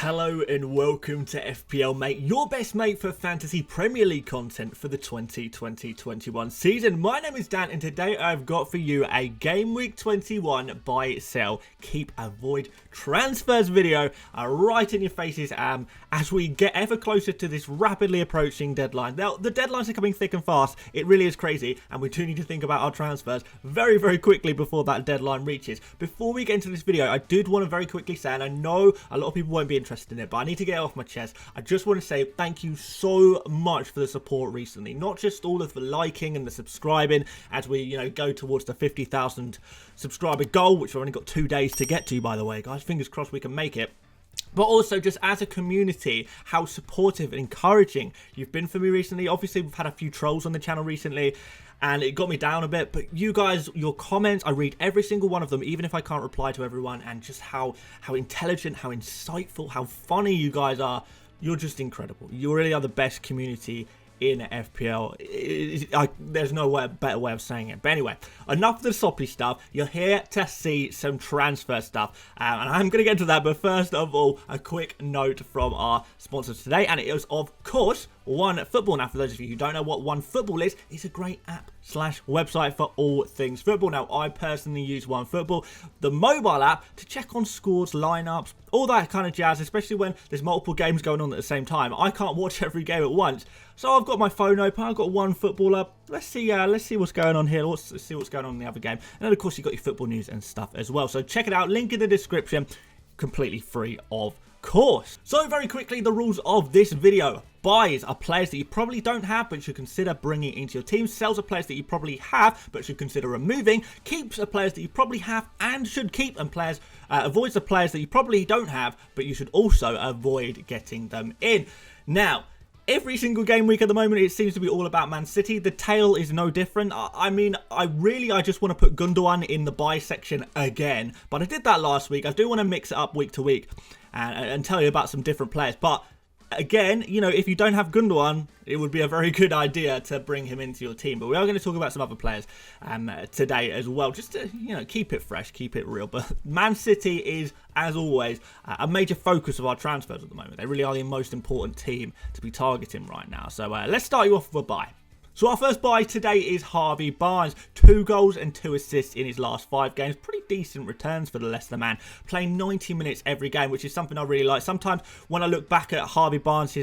Hello and welcome to FPL Mate, your best mate for fantasy Premier League content for the 2020-21 season. My name is Dan and today I've got for you a Gameweek 21 buy, sell, keep, avoid transfers video right in your faces as we get ever closer to this rapidly approaching deadline. Now, the deadlines are coming thick and fast. It really is crazy and we do need to think about our transfers very quickly before that deadline reaches. Before we get into this video, I did want to very quickly say, and I know a lot of people won't be interested in it, but I need to get it off my chest. I just want to say thank you so much for the support recently. Not just all of the liking and the subscribing as we, go towards the 50,000 subscriber goal, which we've only got 2 days to get to, by the way, guys. Fingers crossed we can make it. But also just as a community, how supportive and encouraging you've been for me recently. Obviously, we've had a few trolls on the channel recently and it got me down a bit. But you guys, your comments, I read every single one of them, even if I can't reply to everyone. And just how intelligent, how insightful, how funny you guys are. You're just incredible. You really are the best community in FPL. There's no better way of saying it. But anyway, enough of the soppy stuff. You're here to see some transfer stuff. And I'm going to get into that. But first of all, a quick note from our sponsors today. And it is, of course, OneFootball. Now, for those of you who don't know what OneFootball is, it's a great app/website for all things football. Now, I personally use OneFootball, the mobile app, to check on scores, lineups, all that kind of jazz, especially when there's multiple games going on at the same time. I can't watch every game at once. So I've got my phone open, I've got OneFootball up. Let's see what's going on here. Let's see what's going on in the other game. And then, of course, you've got your football news and stuff as well. So check it out. Link in the description. Completely free of course. So very quickly, the rules of this video. Buys are players that you probably don't have but should consider bringing into your team. Sells are players that you probably have but should consider removing. Keeps are players that you probably have and should keep. And avoids the players that you probably don't have but you should also avoid getting them in. Now, every single game week at the moment, it seems to be all about Man City. The tale is no different. I just want to put Gundogan in the buy section again. But I did that last week. I do want to mix it up week to week and tell you about some different players. But again, if you don't have Gundogan, it would be a very good idea to bring him into your team. But we are going to talk about some other players today as well, just to, keep it fresh, keep it real. But Man City is, as always, a major focus of our transfers at the moment. They really are the most important team to be targeting right now. So let's start you off with a buy. So our first buy today is Harvey Barnes. 2 goals and 2 assists in his last 5 games. Pretty decent returns for the Leicester man. Playing 90 minutes every game, which is something I really like. Sometimes when I look back at Harvey Barnes,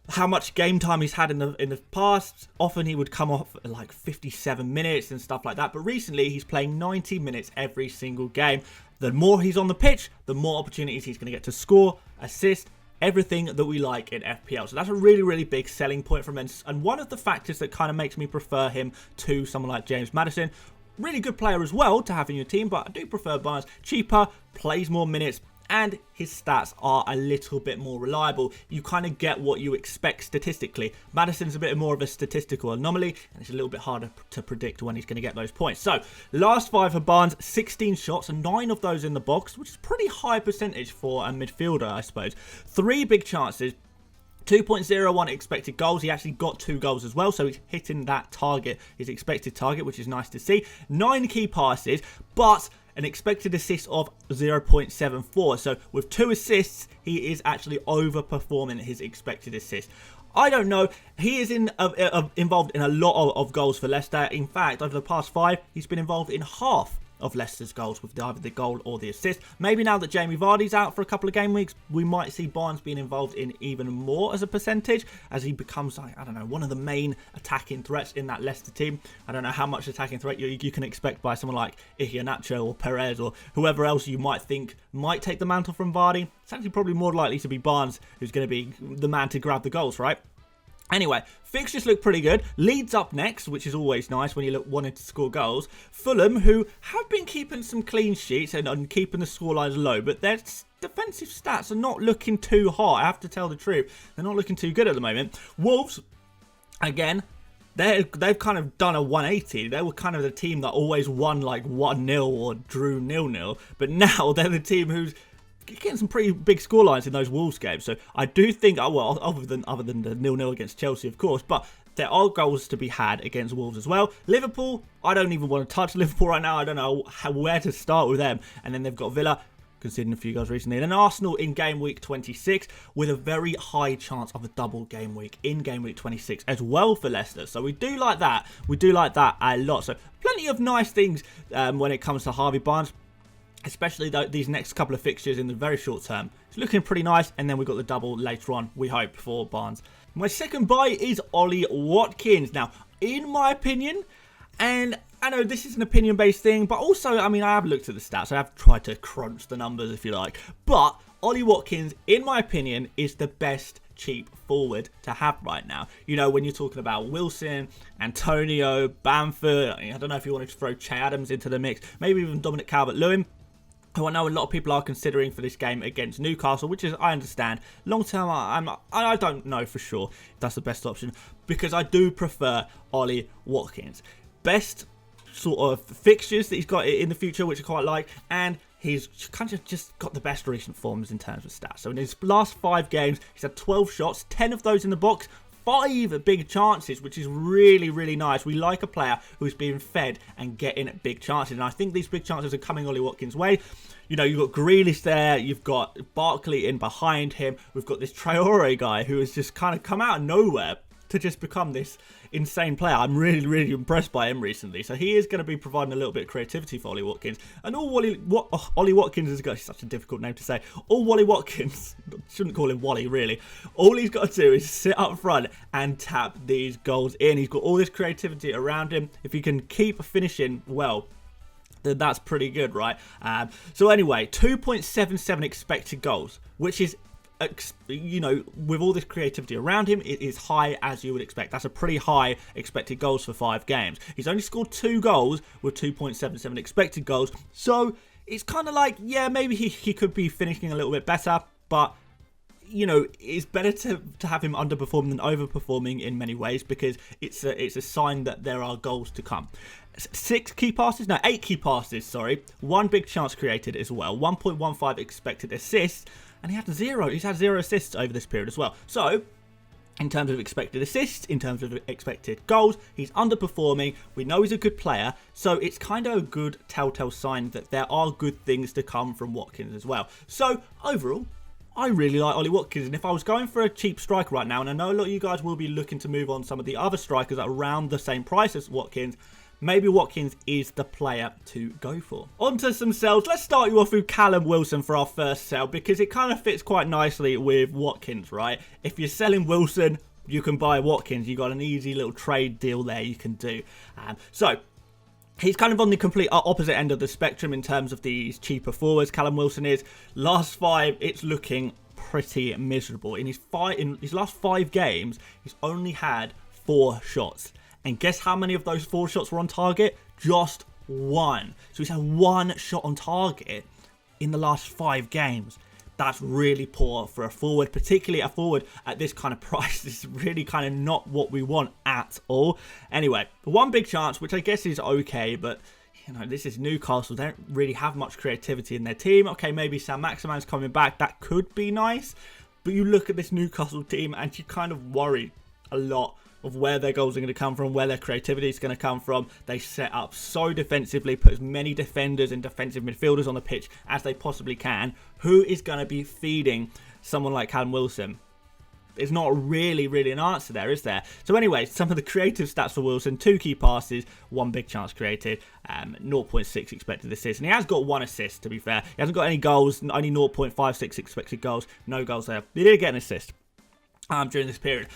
how much game time he's had in the past, often he would come off at like 57 minutes and stuff like that. But recently, he's playing 90 minutes every single game. The more he's on the pitch, the more opportunities he's going to get to score, assist, everything that we like in FPL. So that's a really big selling point from him. And one of the factors that kind of makes me prefer him to someone like James Maddison. Really good player as well to have in your team, but I do prefer Barnes. Cheaper, plays more minutes, and his stats are a little bit more reliable. You kind of get what you expect statistically. Maddison's a bit more of a statistical anomaly, and it's a little bit harder to predict when he's going to get those points. So, last 5 for Barnes, 16 shots, and 9 of those in the box, which is pretty high percentage for a midfielder, I suppose. 3 big chances. 2.01 expected goals. He actually got 2 goals as well, so he's hitting that target, his expected target, which is nice to see. 9 key passes, but an expected assist of 0.74. So with 2 assists, he is actually overperforming his expected assist. I don't know. He is involved in a lot of goals for Leicester. In fact, over the past 5, he's been involved in half of Leicester's goals with either the goal or the assist. Maybe now that Jamie Vardy's out for a couple of game weeks, we might see Barnes being involved in even more as a percentage as he becomes, I don't know, one of the main attacking threats in that Leicester team. I don't know how much attacking threat you can expect by someone like Iheanacho or Perez or whoever else you might think might take the mantle from Vardy. It's actually probably more likely to be Barnes who's going to be the man to grab the goals, right? Anyway, fixtures look pretty good. Leeds up next, which is always nice when you wanting to score goals. Fulham, who have been keeping some clean sheets and keeping the scorelines low, but their defensive stats are not looking too hot. I have to tell the truth. They're not looking too good at the moment. Wolves, again, they've kind of done a 180. They were kind of the team that always won like 1-0 or drew 0-0. But now they're the team who's getting some pretty big scorelines in those Wolves games. So I do think, well, other than the 0-0 against Chelsea, of course, but there are goals to be had against Wolves as well. Liverpool, I don't even want to touch Liverpool right now. I don't know where to start with them. And then they've got Villa. conceding a few goals recently. And then Arsenal in game week 26 with a very high chance of a double game week in game week 26 as well for Leicester. So we do like that. We do like that a lot. So plenty of nice things when it comes to Harvey Barnes, especially these next couple of fixtures in the very short term. It's looking pretty nice. And then we've got the double later on, we hope, for Barnes. My second buy is Ollie Watkins. Now, in my opinion, and I know this is an opinion-based thing, but also, I mean, I have looked at the stats. I have tried to crunch the numbers, if you like. But Ollie Watkins, in my opinion, is the best cheap forward to have right now. You know, when you're talking about Wilson, Antonio, Bamford, I don't know if you wanted to throw Che Adams into the mix, maybe even Dominic Calvert-Lewin, who I know a lot of people are considering for this game against Newcastle, which is, I understand. Long term, I don't know for sure if that's the best option, because I do prefer Ollie Watkins. Best sort of fixtures that he's got in the future, which I quite like, and he's kind of just got the best recent forms in terms of stats. So in his last 5 games, he's had 12 shots, 10 of those in the box, 5 big chances, which is really, really nice. We like a player who's being fed and getting big chances, and I think these big chances are coming Ollie Watkins' way. You know, you've got Grealish there, you've got Barkley in behind him, we've got this Traore guy who has just kind of come out of nowhere to just become this insane player. I'm really, really impressed by him recently. So he is going to be providing a little bit of creativity for Ollie Watkins. And Ollie Watkins has got such a difficult name to say. All Wally Watkins, shouldn't call him Wally really. All he's got to do is sit up front and tap these goals in. He's got all this creativity around him. If he can keep finishing well, then that's pretty good, right? So anyway, 2.77 expected goals, which is, you know, with all this creativity around him, it is high as you would expect. That's a pretty high expected goals for 5 games. He's only scored 2 goals with 2.77 expected goals. So it's kind of like, yeah, maybe he could be finishing a little bit better, but you know, it's better to have him underperforming than overperforming in many ways, because it's a sign that there are goals to come. 8 key passes, sorry. 1 big chance created as well. 1.15 expected assists, and he's had 0 assists over this period as well. So, in terms of expected assists, in terms of expected goals, he's underperforming. We know he's a good player, so it's kind of a good telltale sign that there are good things to come from Watkins as well. So, overall, I really like Ollie Watkins, and if I was going for a cheap striker right now, and I know a lot of you guys will be looking to move on some of the other strikers at around the same price as Watkins, maybe Watkins is the player to go for. On to some sells. Let's start you off with Callum Wilson for our first sell, because it kind of fits quite nicely with Watkins, right? If you're selling Wilson, you can buy Watkins. You've got an easy little trade deal there you can do. So he's kind of on the complete opposite end of the spectrum in terms of these cheaper forwards. Callum Wilson is. Last 5, it's looking pretty miserable. In his last 5 games, he's only had 4 shots. And guess how many of those 4 shots were on target? Just 1. So he's had 1 shot on target in the last 5 games. That's really poor for a forward, particularly a forward at this kind of price. This is really kind of not what we want at all. Anyway, 1 big chance, which I guess is okay, but you know, this is Newcastle. They don't really have much creativity in their team. Okay, maybe Sam Maximan's coming back. That could be nice. But you look at this Newcastle team and you kind of worry a lot of where their goals are going to come from, where their creativity is going to come from. They set up so defensively, put as many defenders and defensive midfielders on the pitch as they possibly can. Who is going to be feeding someone like Callum Wilson? There's not really an answer there, is there? So anyway, some of the creative stats for Wilson: 2 key passes, 1 big chance created, 0.6 expected assists. And he has got 1 assist, to be fair. He hasn't got any goals, only 0.56 expected goals. No goals there. He did get an assist during this period.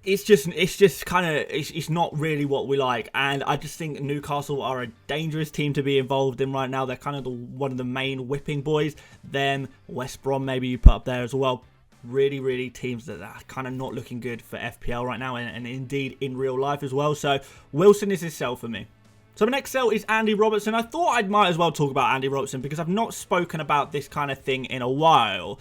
It's just kind of, it's not really what we like. And I just think Newcastle are a dangerous team to be involved in right now. They're kind of one of the main whipping boys. Then West Brom, maybe you put up there as well. Really teams that are kind of not looking good for FPL right now, and indeed in real life as well. So Wilson is his sell for me. So the next sell is Andy Robertson. I thought I might as well talk about Andy Robertson because I've not spoken about this kind of thing in a while.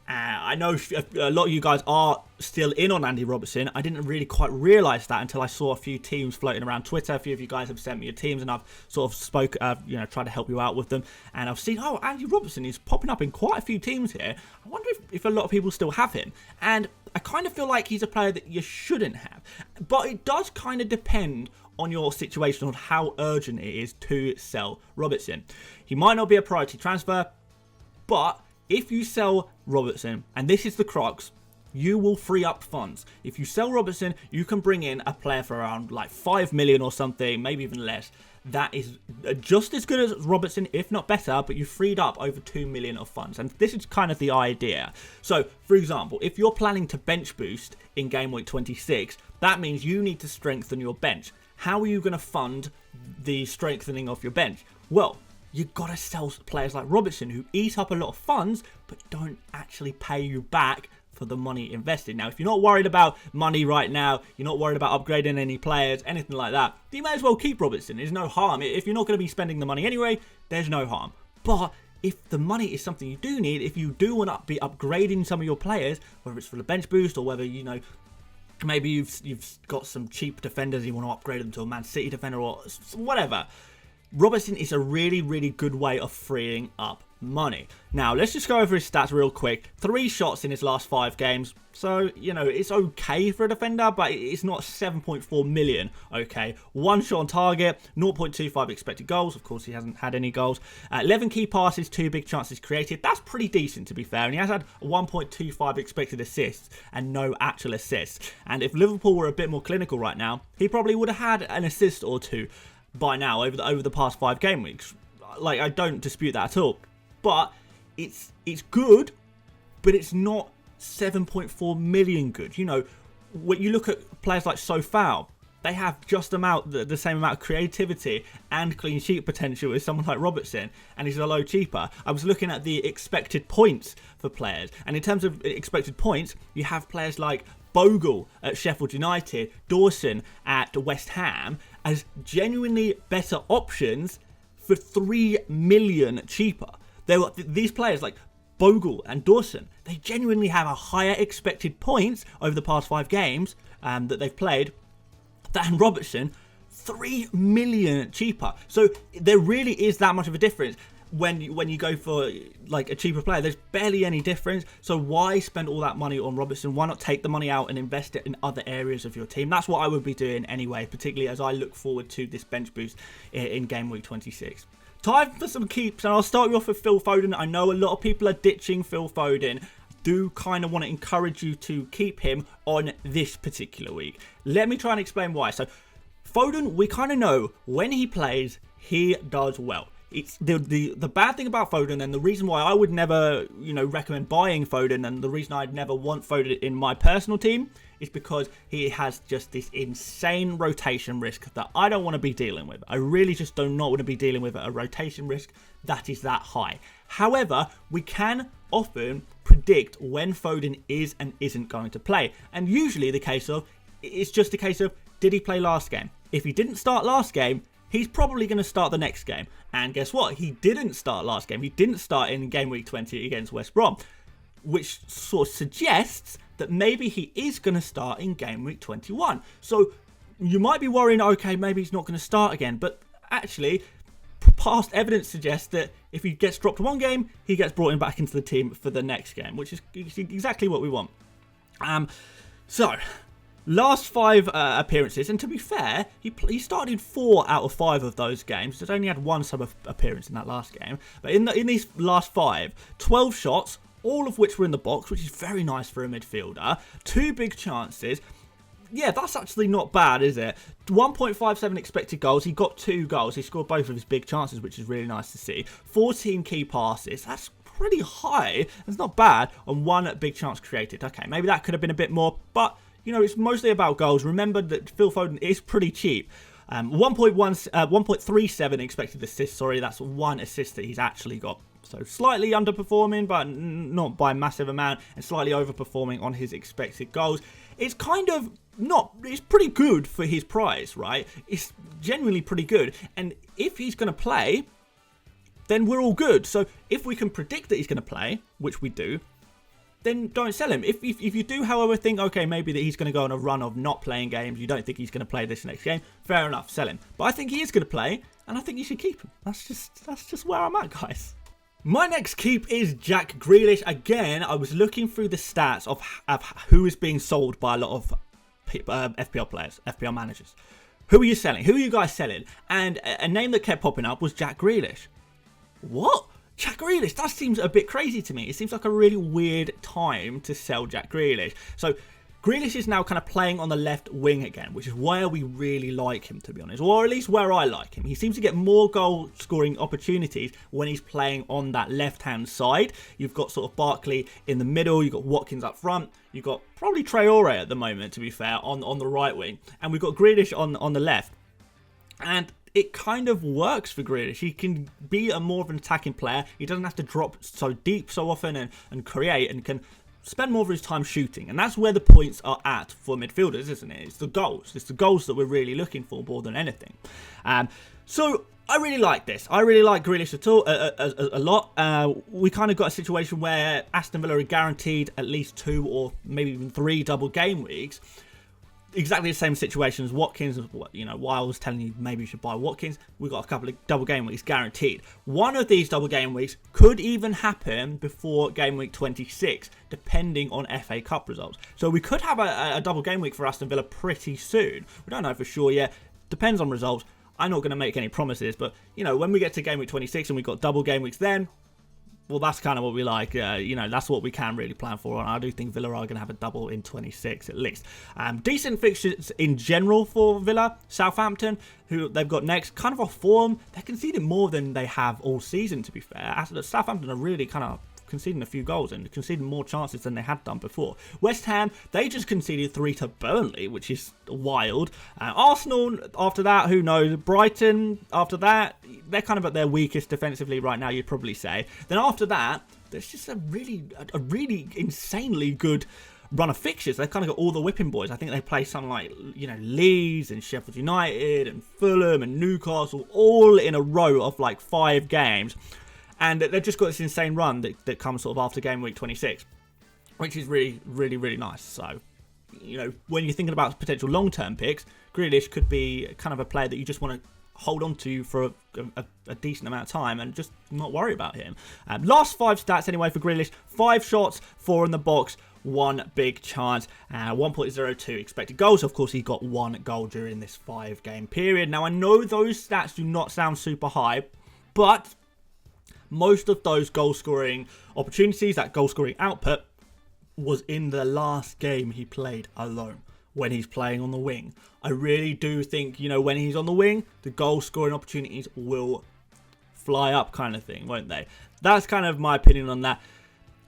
I know a lot of you guys are still in on Andy Robertson. I didn't really quite realise that until I saw a few teams floating around Twitter. A few of you guys have sent me your teams, and I've sort of tried to help you out with them. And I've seen, oh, Andy Robertson is popping up in quite a few teams here. I wonder if a lot of people still have him. And I kind of feel like he's a player that you shouldn't have. But it does kind of depend on your situation, on how urgent it is to sell Robertson. He might not be a priority transfer. But if you sell Robertson, and this is the crux, you will free up funds. If you sell Robertson, you can bring in a player for around like 5 million or something, maybe even less. That is just as good as Robertson, if not better, but you freed up over 2 million of funds. And this is kind of the idea. So, for example, if you're planning to bench boost in Game Week 26, that means you need to strengthen your bench. How are you going to fund the strengthening of your bench? Well, you've got to sell players like Robertson who eat up a lot of funds, but don't actually pay you back for the money invested. Now, if you're not worried about money right now, you're not worried about upgrading any players, anything like that, you may as well keep Robertson. There's no harm. If you're not going to be spending the money anyway, there's no harm. But if the money is something you do need, if you do want to be upgrading some of your players, whether it's for the bench boost or whether, you know, maybe you've got some cheap defenders, you want to upgrade them to a Man City defender or whatever, Robertson is a really, really good way of freeing up money. Now, let's just go over his stats real quick. 3 shots in his last 5 games. So, you know, it's okay for a defender, but it's not 7.4 million, okay? 1 shot on target, 0.25 expected goals. Of course, he hasn't had any goals. 11 key passes, 2 big chances created. That's pretty decent, to be fair. And he has had 1.25 expected assists and no actual assists. And if Liverpool were a bit more clinical right now, he probably would have had an assist or 2 by now over the past 5 game weeks. Like, I don't dispute that at all. But it's good, but it's not 7.4 million good. You know, when you look at players like Sofao, they have just the same amount of creativity and clean sheet potential as someone like Robertson, and he's a lot cheaper. I was looking at the expected points for players, and in terms of expected points, you have players like Bogle at Sheffield United, Dawson at West Ham as genuinely better options for 3 million cheaper. These players like Bogle and Dawson, they genuinely have a higher expected points over the past 5 games that they've played than Robertson, 3 million cheaper. So there really is that much of a difference. When you go for like a cheaper player, there's barely any difference. So why spend all that money on Robertson? Why not take the money out and invest it in other areas of your team? That's what I would be doing anyway, particularly as I look forward to this bench boost in Game Week 26. Time for some keeps, and I'll start you off with Phil Foden. I know a lot of people are ditching Phil Foden. Do kind of want to encourage you to keep him on this particular week. Let me try and explain why. So Foden, we kind of know when he plays, he does well. It's the bad thing about Foden, and the reason why I would never, you know, recommend buying Foden, and the reason I'd never want Foden in my personal team, is because he has just this insane rotation risk that I don't want to be dealing with. I really just do not want to be dealing with a rotation risk that is that high. However, we can often predict when Foden is and isn't going to play, and usually it's just a case of, did he play last game? If he didn't start last game, he's probably going to start the next game. And guess what? He didn't start last game. He didn't start in Game Week 20 against West Brom, which sort of suggests that maybe he is going to start in Game Week 21. So you might be worrying, okay, maybe he's not going to start again. But actually, past evidence suggests that if he gets dropped one game, he gets brought in back into the team for the next game, which is exactly what we want. So last 5 appearances, and to be fair, he started in 4 out of 5 of those games. He's only had 1 sub appearance in that last game. But in these last 5, 12 shots, all of which were in the box, which is very nice for a midfielder. 2 big chances. Yeah, that's actually not bad, is it? 1.57 expected goals. He got 2 goals. He scored both of his big chances, which is really nice to see. 14 key passes. That's pretty high. That's not bad. And 1 big chance created. Okay, maybe that could have been a bit more, but you know, it's mostly about goals. Remember that Phil Foden is pretty cheap. 1.37 expected assists. Sorry, that's 1 assist that he's actually got. So slightly underperforming, but not by a massive amount, and slightly overperforming on his expected goals. It's kind of it's pretty good for his price, right? It's genuinely pretty good. And if he's going to play, then we're all good. So if we can predict that he's going to play, which we do, then don't sell him. If you do, however, think, okay, maybe that he's going to go on a run of not playing games, you don't think he's going to play this next game, fair enough, sell him. But I think he is going to play, and I think you should keep him. That's just where I'm at, guys. My next keep is Jack Grealish. Again, I was looking through the stats of who is being sold by a lot of FPL players, FPL managers. Who are you selling? Who are you guys selling? And a name that kept popping up was Jack Grealish. What? Jack Grealish, that seems a bit crazy to me. It seems like a really weird time to sell Jack Grealish. So Grealish is now kind of playing on the left wing again, which is where we really like him, to be honest, or at least where I like him. He seems to get more goal scoring opportunities when he's playing on that left hand side. You've got sort of Barkley in the middle, you've got Watkins up front, you've got probably Traore at the moment, to be fair, on the right wing, and we've got Grealish on the left. And it kind of works for Grealish. He can be a more of an attacking player. He doesn't have to drop so deep so often and create, and can spend more of his time shooting. And that's where the points are at for midfielders, isn't it? It's the goals. It's the goals that we're really looking for more than anything. So I really like this. I really like Grealish a lot. We kind of got a situation where Aston Villa are guaranteed at least 2 or maybe even 3 double game weeks. Exactly the same situation as Watkins. You know, while I was telling you maybe you should buy Watkins, we've got a couple of double game weeks guaranteed. One of these double game weeks could even happen before game week 26, depending on FA Cup results. So we could have a double game week for Aston Villa pretty soon. We don't know for sure yet. Depends on results. I'm not going to make any promises, but you know, when we get to game week 26 and we've got double game weeks then, well, that's kind of what we like. You know, that's what we can really plan for. And I do think Villa are going to have a double in 26 at least. Decent fixtures in general for Villa. Southampton, who they've got next, kind of off form. They're conceding more than they have all season, to be fair. Southampton are really kind of conceding a few goals and conceding more chances than they had done before. West Ham, they just conceded 3 to Burnley, which is wild. Arsenal, after that, who knows? Brighton, after that, they're kind of at their weakest defensively right now, you'd probably say. Then after that, there's just a really insanely good run of fixtures. They've kind of got all the whipping boys. I think they play something like, you know, Leeds and Sheffield United and Fulham and Newcastle all in a row of like 5 games. And they've just got this insane run that comes sort of after game week 26, which is really, really, really nice. So, you know, when you're thinking about potential long-term picks, Grealish could be kind of a player that you just want to hold on to for a decent amount of time and just not worry about him. Last 5 stats anyway for Grealish: 5 shots, 4 in the box, 1 big chance, 1.02 expected goals. Of course, he got 1 goal during this 5-game period. Now, I know those stats do not sound super high, but most of those goal-scoring opportunities, that goal-scoring output, was in the last game he played alone, when he's playing on the wing. I really do think, you know, when he's on the wing, the goal-scoring opportunities will fly up kind of thing, won't they? That's kind of my opinion on that.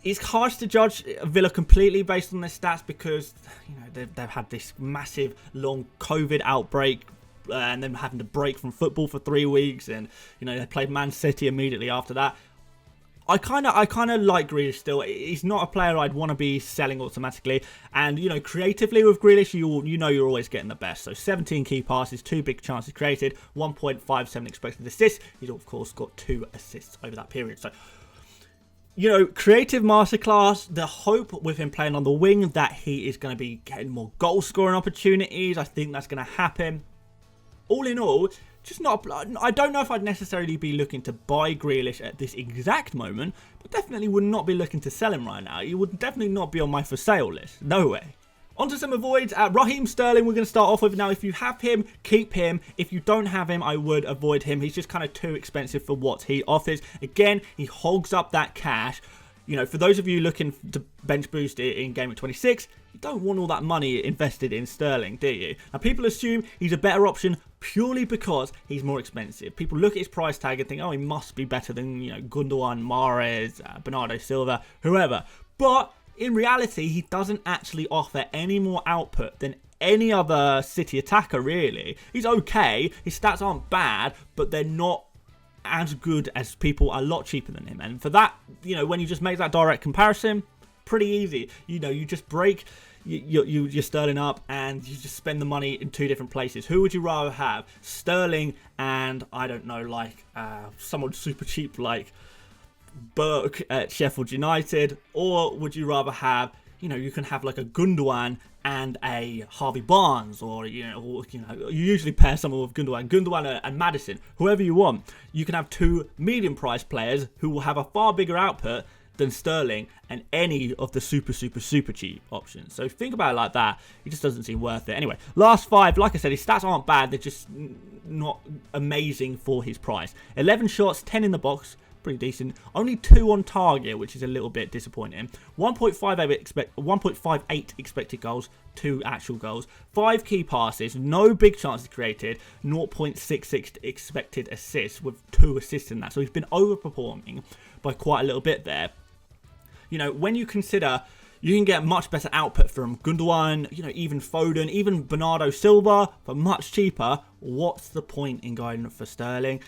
It's harsh to judge Villa completely based on their stats because, you know, they've had this massive, long COVID outbreak, and then having to break from football for 3 weeks, and you know they played Man City immediately after that. I kind of like Grealish still. He's not a player I'd want to be selling automatically, and you know creatively with Grealish, you know you're always getting the best. So 17 key passes, 2 big chances created, 1.57 expected assists. He's of course got 2 assists over that period. So, you know, creative masterclass. The hope with him playing on the wing that he is going to be getting more goal scoring opportunities. I think that's going to happen. All in all, just not. I don't know if I'd necessarily be looking to buy Grealish at this exact moment, but definitely would not be looking to sell him right now. He would definitely not be on my for sale list. No way. On to some avoids. Raheem Sterling, we're going to start off with. Now, if you have him, keep him. If you don't have him, I would avoid him. He's just kind of too expensive for what he offers. Again, he hogs up that cash. You know, for those of you looking to bench boost in game week 26, you don't want all that money invested in Sterling, do you? Now, people assume he's a better option purely because he's more expensive. People look at his price tag and think, oh, he must be better than, you know, Gundogan, Mahrez, Bernardo Silva, whoever. But in reality, he doesn't actually offer any more output than any other City attacker, really. He's okay. His stats aren't bad, but they're not as good as people a lot cheaper than him. And for that, you know, when you just make that direct comparison, pretty easy. You know, you just break your Sterling up and you just spend the money in 2 different places. Who would you rather have? Sterling and, I don't know, like someone super cheap like Burke at Sheffield United? Or would you rather have, you know, you can have like a Gundogan and a Harvey Barnes, or you usually pair someone with Gundogan and Maddison, whoever you want. You can have 2 medium price players who will have a far bigger output than Sterling and any of the super cheap options. So think about it like that. It just doesn't seem worth it. Anyway, last 5, like I said, his stats aren't bad. They're just not amazing for his price. 11 shots, 10 in the box, pretty decent. Only 2 on target, which is a little bit disappointing. 1.58 expected goals, 2 actual goals. 5 key passes, no big chances created. 0.66 expected assists with 2 assists in that. So he's been overperforming by quite a little bit there. You know, when you consider you can get much better output from Gundogan, you know, even Foden, even Bernardo Silva for much cheaper, what's the point in going for Sterling?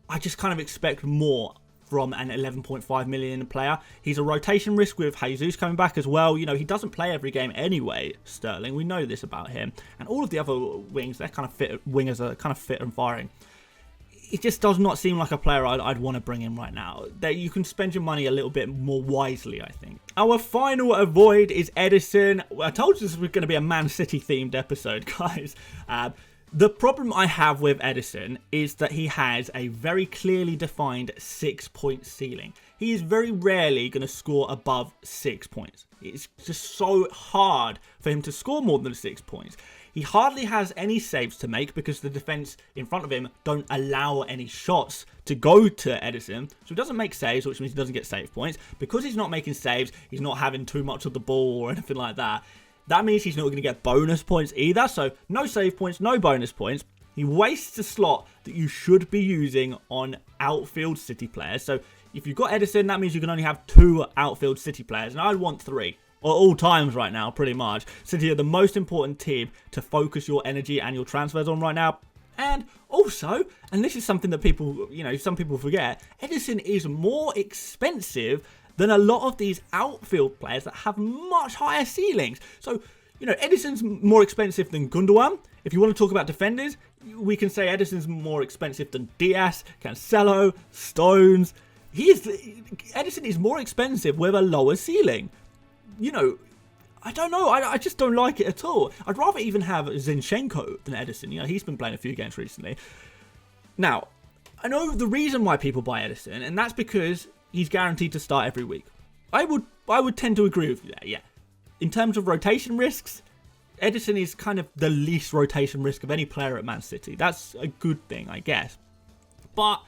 I just kind of expect more from an 11.5 million player. He's a rotation risk with Jesus coming back as well. You know, he doesn't play every game anyway, Sterling. We know this about him. And all of the other wings, they're kind of fit, wingers are kind of fit and firing. It just does not seem like a player I'd want to bring in right now. That you can spend your money a little bit more wisely, I think. Our final avoid is Ederson. I told you this was going to be a Man City themed episode, guys. The problem I have with Ederson is that he has a very clearly defined 6-point ceiling. He is very rarely going to score above 6 points. It's just so hard for him to score more than 6 points. He hardly has any saves to make because the defence in front of him don't allow any shots to go to Ederson. So he doesn't make saves, which means he doesn't get save points. Because he's not making saves, he's not having too much of the ball or anything like that. That means he's not going to get bonus points either. So no save points, no bonus points. He wastes a slot that you should be using on outfield City players. So if you've got Ederson, that means you can only have 2 outfield City players. And I'd want 3. At all times right now, pretty much. City are the most important team to focus your energy and your transfers on right now. And also, and this is something that people, you know, some people forget, Ederson is more expensive than a lot of these outfield players that have much higher ceilings. So, you know, Ederson's more expensive than Gundogan. If you want to talk about defenders, we can say Ederson's more expensive than Diaz, Cancelo, Stones. Ederson is more expensive with a lower ceiling. You know, I don't know. I just don't like it at all. I'd rather even have Zinchenko than Ederson. You know, he's been playing a few games recently. Now, I know the reason why people buy Ederson, and that's because he's guaranteed to start every week. I would tend to agree with you there, yeah. In terms of rotation risks, Ederson is kind of the least rotation risk of any player at Man City. That's a good thing, I guess. But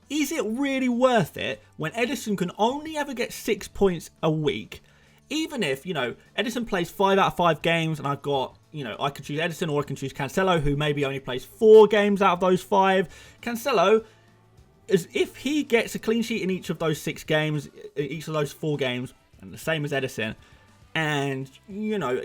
is it really worth it when Ederson can only ever get 6 points a week? Even if, you know, Ederson plays 5 out of 5 games and I've got, you know, I could choose Ederson or I can choose Cancelo, who maybe only plays 4 games out of those 5. Cancelo, if he gets a clean sheet in each of those 6 games, each of those 4 games, and the same as Ederson, and, you know,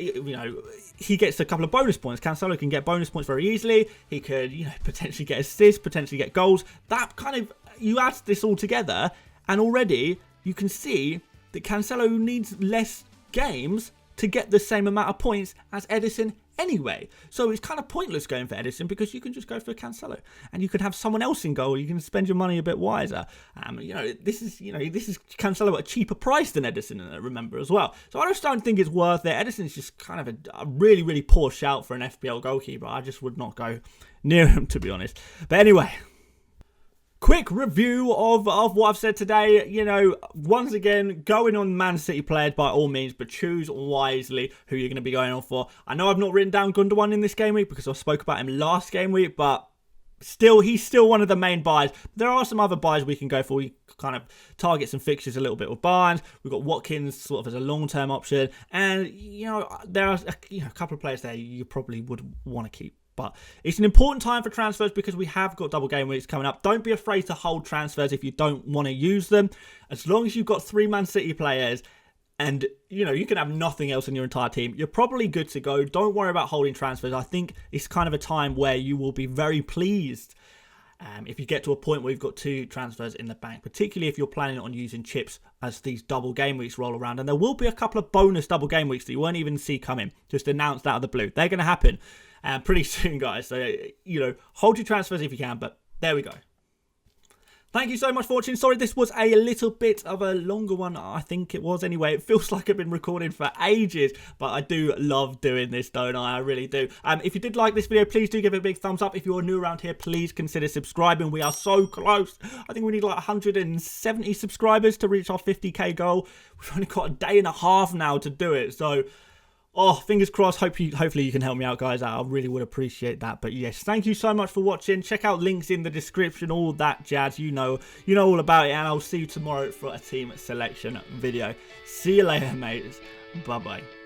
he gets a couple of bonus points. Cancelo can get bonus points very easily. He could, you know, potentially get assists, potentially get goals. That kind of, you add this all together, and already you can see that Cancelo needs less games to get the same amount of points as Ederson anyway. So it's kind of pointless going for Ederson because you can just go for Cancelo and you can have someone else in goal. You can spend your money a bit wiser. You know, this is Cancelo at a cheaper price than Ederson, remember, as well. So I just don't think it's worth it. Ederson's just kind of a really, really poor shout for an FPL goalkeeper. I just would not go near him, to be honest. But anyway, quick review of what I've said today. You know, once again, going on Man City players by all means, but choose wisely who you're going to be going on for. I know I've not written down Gundogan in this game week because I spoke about him last game week, but still, he's still one of the main buys. There are some other buys we can go for. We kind of target some fixtures a little bit with Barnes. We've got Watkins sort of as a long-term option. And, you know, there are a couple of players there you probably would want to keep. But it's an important time for transfers because we have got double game weeks coming up. Don't be afraid to hold transfers if you don't want to use them. As long as you've got 3 Man City players and, you know, you can have nothing else in your entire team, you're probably good to go. Don't worry about holding transfers. I think it's kind of a time where you will be very pleased if you get to a point where you've got 2 transfers in the bank, particularly if you're planning on using chips as these double game weeks roll around. And there will be a couple of bonus double game weeks that you won't even see coming, just announced out of the blue. They're going to happen pretty soon, guys. So, you know, hold your transfers if you can, but there we go. Thank you so much for watching. Sorry, this was a little bit of a longer one. I think it was anyway. It feels like I've been recording for ages, but I do love doing this, don't I? I really do. If you did like this video, please do give it a big thumbs up. If you're new around here, please consider subscribing. We are so close. I think we need like 170 subscribers to reach our 50k goal. We've only got a day and a half now to do it, so Oh, fingers crossed. Hopefully you can help me out, guys. I really would appreciate that. But yes, thank you so much for watching. Check out links in the description, all that jazz. You know all about it. And I'll see you tomorrow for a team selection video. See you later, mates. Bye-bye.